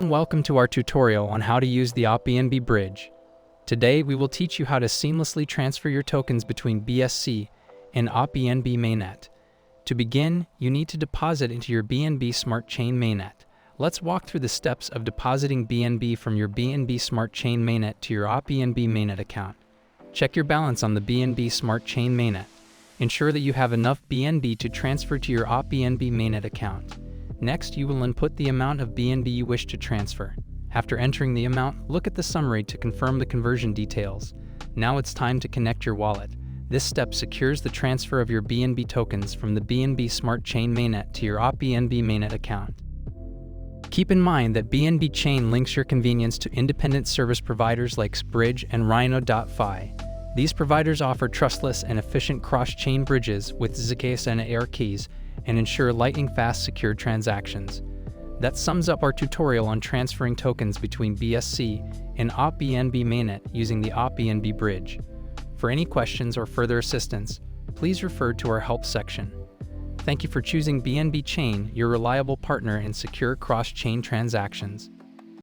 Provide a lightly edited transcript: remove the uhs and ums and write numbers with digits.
Welcome to our tutorial on how to use the opBNB bridge. Today we will teach you how to seamlessly transfer your tokens between BSC and opBNB Mainnet. To begin, you need to deposit into your BNB Smart Chain Mainnet. Let's walk through the steps of depositing BNB from your BNB Smart Chain Mainnet to your opBNB Mainnet account. Check your balance on the BNB Smart Chain Mainnet. Ensure that you have enough BNB to transfer to your opBNB Mainnet account. Next, you will input the amount of BNB you wish to transfer. After entering the amount, look at the summary to confirm the conversion details. Now it's time to connect your wallet. This step secures the transfer of your BNB tokens from the BNB Smart Chain Mainnet to your opBNB Mainnet account. Keep in mind that BNB Chain links your convenience to independent service providers like Bridge and Rhino.fi. These providers offer trustless and efficient cross-chain bridges with ZK and AIR keys and ensure lightning-fast secure transactions. That sums up our tutorial on transferring tokens between BSC and opBNB Mainnet using the opBNB bridge. For any questions or further assistance, please refer to our help section. Thank you for choosing BNB Chain, your reliable partner in secure cross-chain transactions.